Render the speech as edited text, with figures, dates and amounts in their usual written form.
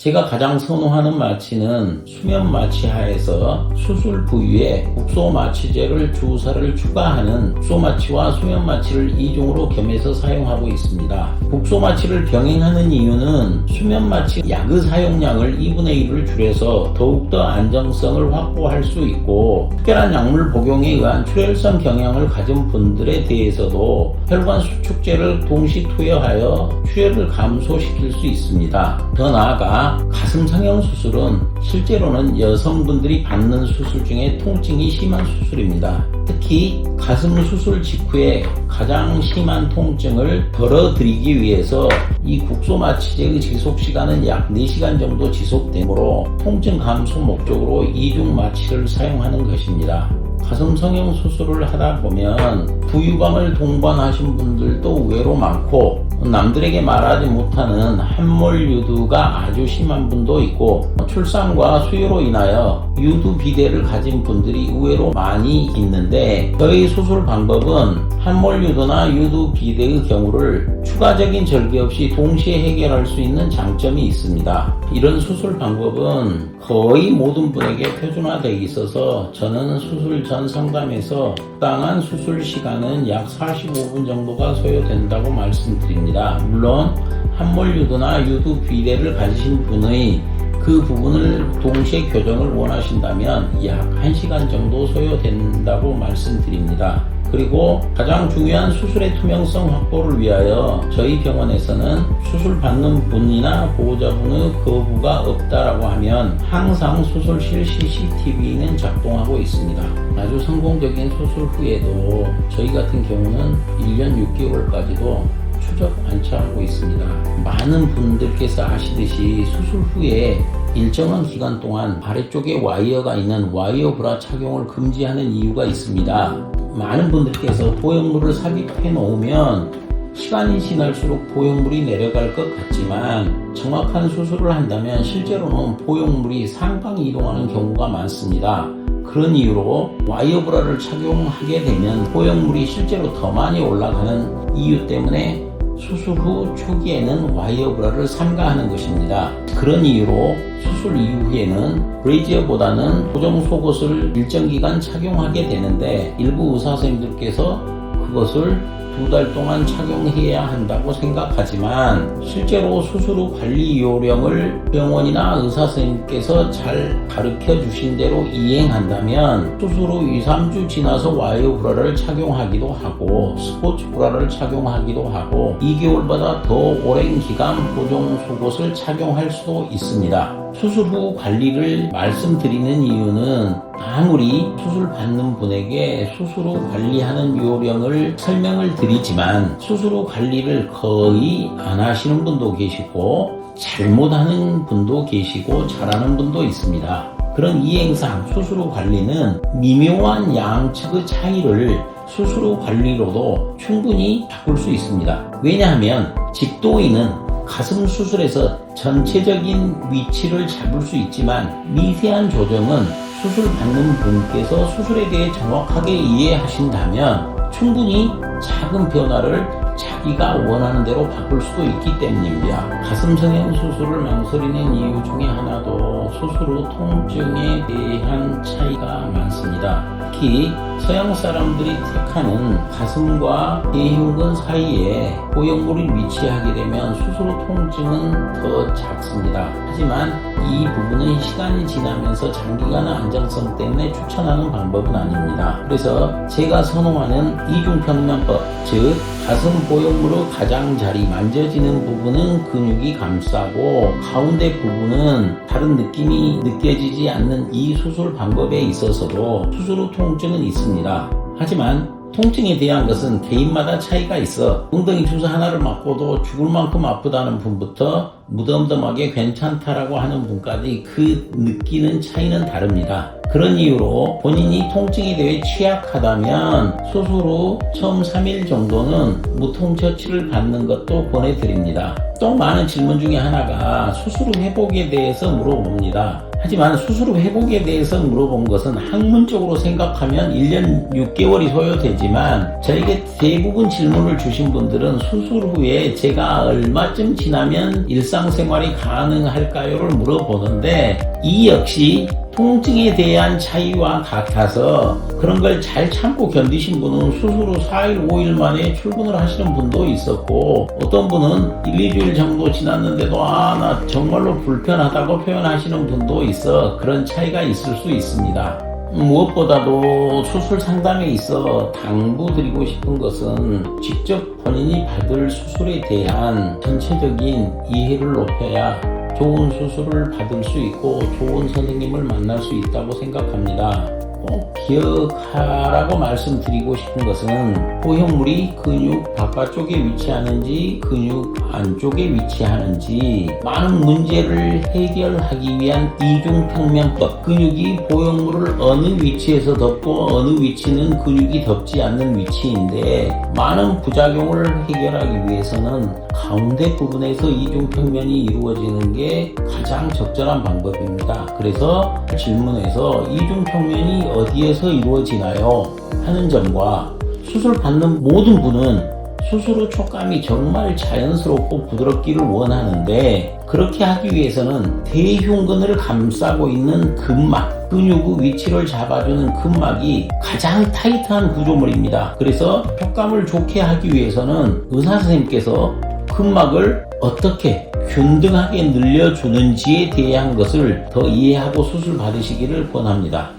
제가 가장 선호하는 마취는 수면 마취 하에서 수술 부위에 국소 마취제를 주사를 추가하는 국소 마취와 수면 마취를 이중으로 겸해서 사용하고 있습니다. 국소 마취를 병행하는 이유는 수면 마취 약의 사용량을 2분의 1을 줄여서 더욱더 안정성을 확보할 수 있고, 특별한 약물 복용에 의한 출혈성 경향을 가진 분들에 대해서도 혈관 수축제를 동시 투여하여 출혈을 감소시킬 수 있습니다. 더 나아가 가슴 성형 수술은 실제로는 여성분들이 받는 수술 중에 통증이 심한 수술입니다. 특히 가슴 수술 직후에 가장 심한 통증을 덜어드리기 위해서 이 국소 마취제의 지속 시간은 약 4시간 정도 지속되므로 통증 감소 목적으로 이중 마취를 사용하는 것입니다. 가슴 성형 수술을 하다 보면 부유감을 동반하신 분들도 의외로 많고, 남들에게 말하지 못하는 함몰 유두가 아주 심한 분도 있고, 출산과 수유로 인하여 유두 비대를 가진 분들이 의외로 많이 있는데, 저희 수술 방법은 함몰 유두나 유두 비대의 경우를 추가적인 절개 없이 동시에 해결할 수 있는 장점이 있습니다. 이런 수술 방법은 거의 모든 분에게 표준화되어 있어서 저는 수술 전 상담에서 적당한 수술 시간은 약 45분 정도가 소요된다고 말씀드립니다. 물론 함몰 유두나 유두 비대를 가지신 분의 그 부분을 동시에 교정을 원하신다면 약 1시간 정도 소요된다고 말씀드립니다. 그리고 가장 중요한 수술의 투명성 확보를 위하여 저희 병원에서는 수술 받는 분이나 보호자분의 거부가 없다라고 하면 항상 수술실 CCTV는 작동하고 있습니다. 아주 성공적인 수술 후에도 저희 같은 경우는 1년 6개월까지도 추적 안치하고 있습니다. 많은 분들께서 아시듯이 수술 후에 일정한 기간 동안 아래쪽에 와이어가 있는 와이어 브라 착용을 금지하는 이유가 있습니다. 많은 분들께서 보형물을 삽입해 놓으면 시간이 지날수록 보형물이 내려갈 것 같지만, 정확한 수술을 한다면 실제로는 보형물이 상방 이동하는 경우가 많습니다. 그런 이유로 와이어 브라를 착용하게 되면 보형물이 실제로 더 많이 올라가는 이유 때문에 수술 후 초기에는 와이어 브라를 삼가하는 것입니다. 그런 이유로 수술 이후에는 브레이지어보다는 고정 속옷을 일정 기간 착용하게 되는데, 일부 의사 선생님들께서 그것을 2달 동안 착용해야 한다고 생각하지만, 실제로 수술 후 관리 요령을 병원이나 의사 선생님께서 잘 가르쳐 주신 대로 이행한다면 수술 후 2-3주 지나서 와이어 브라를 착용하기도 하고 스포츠 브라를 착용하기도 하고 2개월보다 더 오랜 기간 고정 속옷을 착용할 수도 있습니다. 수술 후 관리를 말씀드리는 이유는, 아무리 수술 받는 분에게 수술 후 관리하는 요령을 설명을 드리지만 수술 후 관리를 거의 안 하시는 분도 계시고 잘못하는 분도 계시고 잘하는 분도 있습니다. 그런 이행상 수술 후 관리는 미묘한 양측의 차이를 수술 후 관리로도 충분히 바꿀 수 있습니다. 왜냐하면 집도인은 가슴 수술에서 전체적인 위치를 잡을 수 있지만, 미세한 조정은 수술 받는 분께서 수술에 대해 정확하게 이해하신다면 충분히 작은 변화를 자기가 원하는 대로 바꿀 수도 있기 때문입니다. 가슴 성형 수술을 망설이는 이유 중에 하나도 수술 후 통증에 대한 차이가 많습니다. 특히 서양 사람들이 택하는 가슴과 대흉근 사이에 보형물이 위치하게 되면 수술 후 통증은 더 작습니다. 하지만 이 부분은 시간이 지나면서 장기간 안정성 때문에 추천하는 방법은 아닙니다. 그래서 제가 선호하는 이중평면법, 즉 가슴 보형물의 가장자리 만져지는 부분은 근육이 감싸고 가운데 부분은 다른 느낌이 느껴지지 않는 이 수술 방법에 있어서도 수술 후 통증은 있습니다. 하지만 통증에 대한 것은 개인마다 차이가 있어 엉덩이 주사 하나를 맞고도 죽을 만큼 아프다는 분부터 무덤덤하게 괜찮다라고 하는 분까지 그 느끼는 차이는 다릅니다. 그런 이유로 본인이 통증에 대해 취약하다면 수술 후 처음 3일 정도는 무통 처치를 받는 것도 권해드립니다. 또 많은 질문 중에 하나가 수술 후 회복에 대해서 물어봅니다. 하지만 수술 후 회복에 대해서 물어본 것은 학문적으로 생각하면 1년 6개월이 소요되지만 저에게 대부분 질문을 주신 분들은 수술 후에 제가 얼마쯤 지나면 일상생활이 가능할까요를 물어보는데 이 역시 통증에 대한 차이와 같아서 그런 걸 잘 참고 견디신 분은 수술 후 4일, 5일 만에 출근을 하시는 분도 있었고 어떤 분은 1, 2주일 정도 지났는데도 나 정말로 불편하다고 표현하시는 분도 있어 그런 차이가 있을 수 있습니다. 무엇보다도 수술 상담에 있어 당부드리고 싶은 것은 직접 본인이 받을 수술에 대한 전체적인 이해를 높여야 좋은 수술을 받을 수 있고 좋은 선생님을 만날 수 있다고 생각합니다. 꼭 기억하라고 말씀드리고 싶은 것은 포형물이 근육 바깥쪽에 위치하는지 근육 안쪽에 위치하는지 많은 문제를 해결하기 위한 이중평면법, 근육이 포형물을 어느 위치에서 덮고 어느 위치는 근육이 덮지 않는 위치인데 많은 부작용을 해결하기 위해서는 가운데 부분에서 이중평면이 이루어지는 게 가장 적절한 방법입니다. 그래서 질문에서 이중평면이 어디에서 이루어지나요? 하는 점과 수술 받는 모든 분은 수술 후 촉감이 정말 자연스럽고 부드럽기를 원하는데 그렇게 하기 위해서는 대흉근을 감싸고 있는 근막, 근육 의 위치를 잡아주는 근막이 가장 타이트한 구조물입니다. 그래서 촉감을 좋게 하기 위해서는 의사선생님께서 근막을 어떻게 균등하게 늘려주는지에 대한 것을 더 이해하고 수술 받으시기를 권합니다.